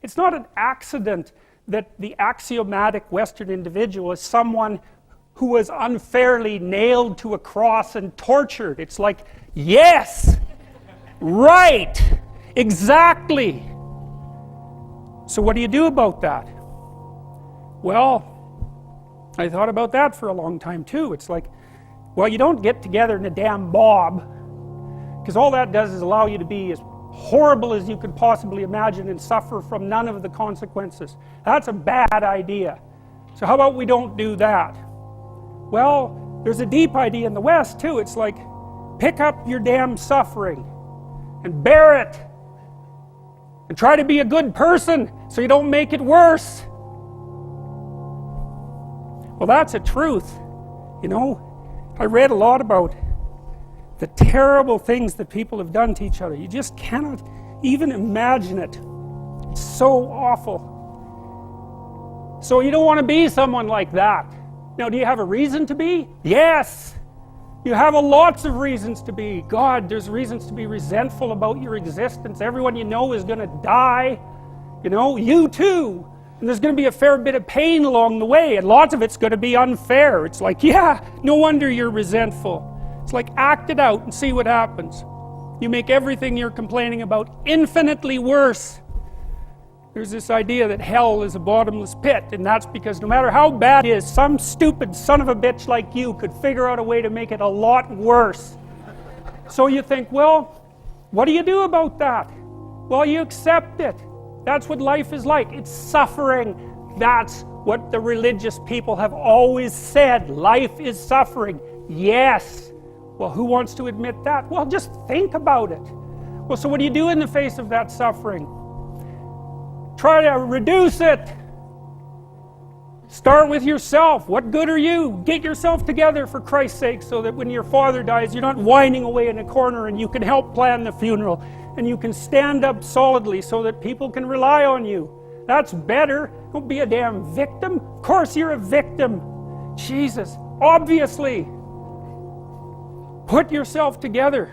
It's not an accident that the axiomatic Western individual is someone who was unfairly nailed to a cross and tortured. It's like, yes, right, exactly. So what do you do about that? Well, I thought about that for a long time too. It's like, well, you don't get together in a damn mob, because all that does is allow you to be as horrible as you could possibly imagine and suffer from none of the consequences. That's a bad idea. So how about we don't do that? Well, there's a deep idea in the West too. It's like, pick up your damn suffering and bear it and try to be a good person so you don't make it worse. Well, that's a truth. You know, I read a lot about the terrible things that people have done to each other. You just cannot even imagine it. It's so awful. So you don't want to be someone like that. Now, do you have a reason to be? Yes! You have lots of reasons to be. God, there's reasons to be resentful about your existence. Everyone you know is going to die. You know, you too. And there's going to be a fair bit of pain along the way, and lots of it's going to be unfair. It's like, yeah, no wonder you're resentful. It's like, act it out and see what happens. You make everything you're complaining about infinitely worse. There's this idea that hell is a bottomless pit, and that's because no matter how bad it is, some stupid son of a bitch like you could figure out a way to make it a lot worse. So you think, well, what do you do about that? Well, you accept it. That's what life is like. It's suffering. That's what the religious people have always said. Life is suffering. Yes. Well, who wants to admit that? Well, just think about it. Well, so what do you do in the face of that suffering? Try to reduce it. Start with yourself. What good are you? Get yourself together for Christ's sake, so that when your father dies, you're not whining away in a corner, and you can help plan the funeral, and you can stand up solidly so that people can rely on you. That's better. Don't be a damn victim. Of course you're a victim. Jesus, obviously. Put yourself together.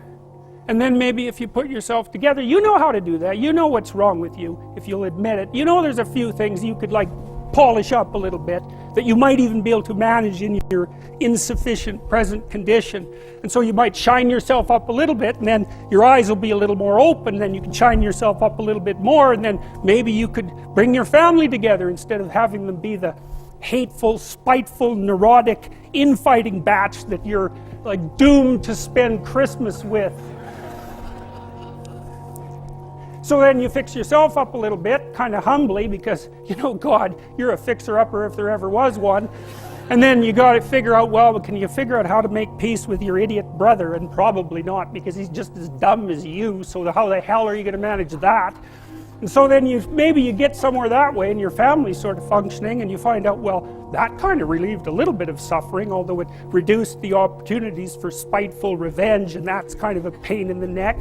And then maybe if you put yourself together, you know how to do that. You know what's wrong with you, if you'll admit it. You know there's a few things you could like polish up a little bit, that you might even be able to manage in your insufficient present condition. And so you might shine yourself up a little bit, and then your eyes will be a little more open, then you can shine yourself up a little bit more, and then maybe you could bring your family together instead of having them be the hateful, spiteful, neurotic, infighting batch that you're like doomed to spend Christmas with. So then you fix yourself up a little bit, kind of humbly, because, you know, God, you're a fixer-upper if there ever was one. And then you got to figure out, well, can you figure out how to make peace with your idiot brother? And probably not, because he's just as dumb as you, so how the hell are you going to manage that? And so then maybe you get somewhere that way, and your family's sort of functioning, and you find out, well, that kind of relieved a little bit of suffering, although it reduced the opportunities for spiteful revenge, and that's kind of a pain in the neck.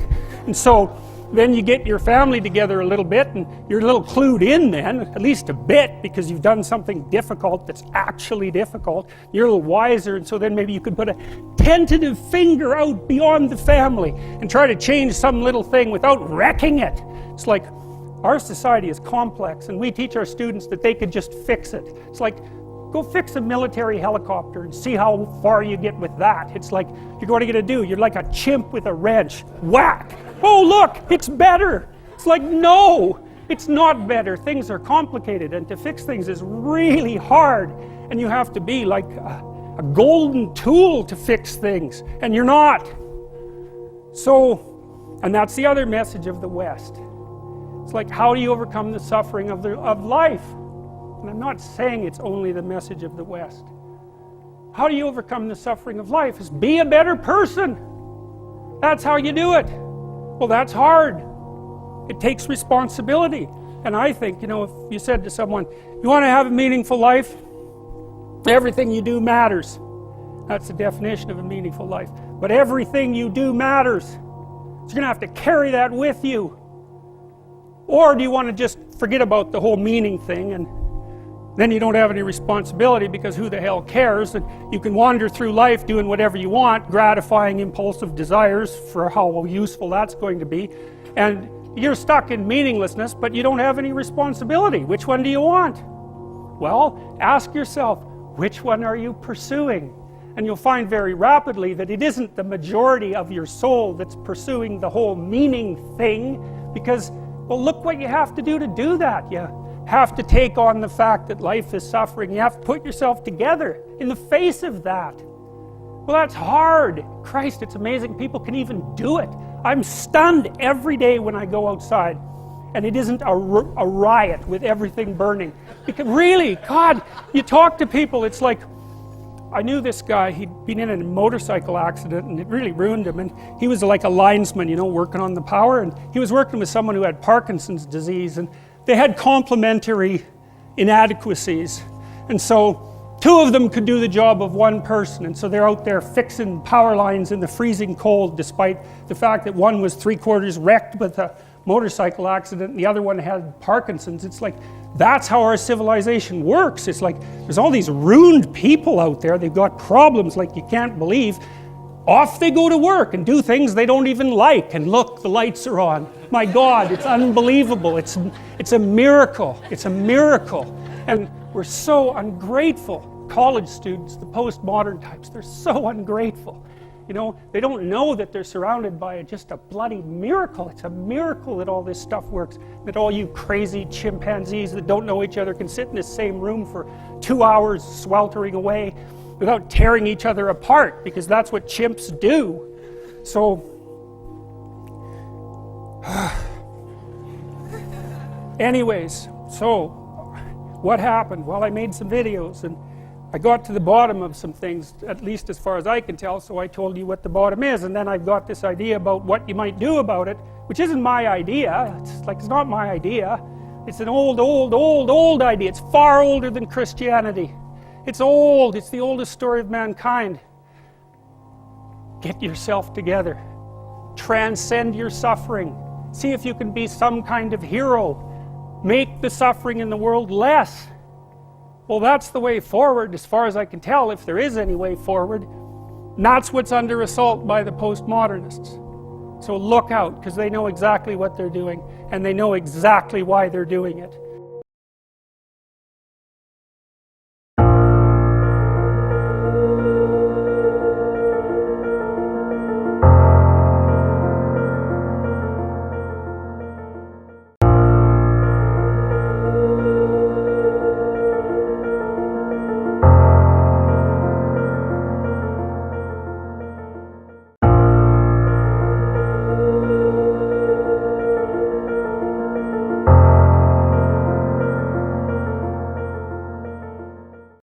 And so then you get your family together a little bit, and you're a little clued in then, at least a bit, because you've done something difficult that's actually difficult. You're a little wiser, and so then maybe you could put a tentative finger out beyond the family and try to change some little thing without wrecking it. It's like, our society is complex, and we teach our students that they could just fix it. It's like, go fix a military helicopter and see how far you get with that. It's like, you're going to get a do. You're like a chimp with a wrench. Whack! Oh, look, it's better. It's like, no, it's not better. Things are complicated, and to fix things is really hard, and you have to be like a golden tool to fix things, and you're not. So, and that's the other message of the West. It's like, how do you overcome the suffering of life? And I'm not saying it's only the message of the West. How do you overcome the suffering of life? Is be a better person. That's how you do it. Well, that's hard. It takes responsibility. And I think, you know, if you said to someone, you want to have a meaningful life? Everything you do matters. That's the definition of a meaningful life. But everything you do matters. So you're going to have to carry that with you. Or do you want to just forget about the whole meaning thing, and then you don't have any responsibility, because who the hell cares, and you can wander through life doing whatever you want, gratifying impulsive desires for how useful that's going to be, and You're stuck in meaninglessness, but you don't have any responsibility. Which one do you want? Well, ask yourself, which one are you pursuing? And you'll find very rapidly that it isn't the majority of your soul that's pursuing the whole meaning thing, because, well, look what you have to do that. You have to take on the fact that life is suffering. You have to put yourself together in the face of that. Well, that's hard. Christ, it's amazing people can even do it. I'm stunned every day when I go outside and it isn't a riot with everything burning. Because really, God, you talk to people, it's like, I knew this guy, he'd been in a motorcycle accident and it really ruined him, and he was like a linesman, you know, working on the power, and he was working with someone who had Parkinson's disease, and they had complementary inadequacies, and so two of them could do the job of one person, and so they're out there fixing power lines in the freezing cold, despite the fact that one was 3/4 wrecked with a motorcycle accident and the other one had Parkinson's. It's like, that's how our civilization works. It's like, there's all these ruined people out there, they've got problems like you can't believe. Off they go to work and do things they don't even like, and look, the lights are on. My God, it's unbelievable. It's a miracle. It's a miracle. And we're so ungrateful. College students, the postmodern types, they're so ungrateful. You know, they don't know that they're surrounded by just a bloody miracle. It's a miracle that all this stuff works. That all you crazy chimpanzees that don't know each other can sit in the same room for 2 hours sweltering away without tearing each other apart, because that's what chimps do. So, anyways, so what happened? Well, I made some videos and I got to the bottom of some things, at least as far as I can tell, so I told you what the bottom is, and then I've got this idea about what you might do about it, which isn't my idea. It's not my idea. It's an old idea. It's far older than Christianity. It's old. It's the oldest story of mankind. Get yourself together. Transcend your suffering. See if you can be some kind of hero. Make the suffering in the world less. Well, that's the way forward, as far as I can tell, if there is any way forward. And that's what's under assault by the postmodernists. So look out, because they know exactly what they're doing, and they know exactly why they're doing it.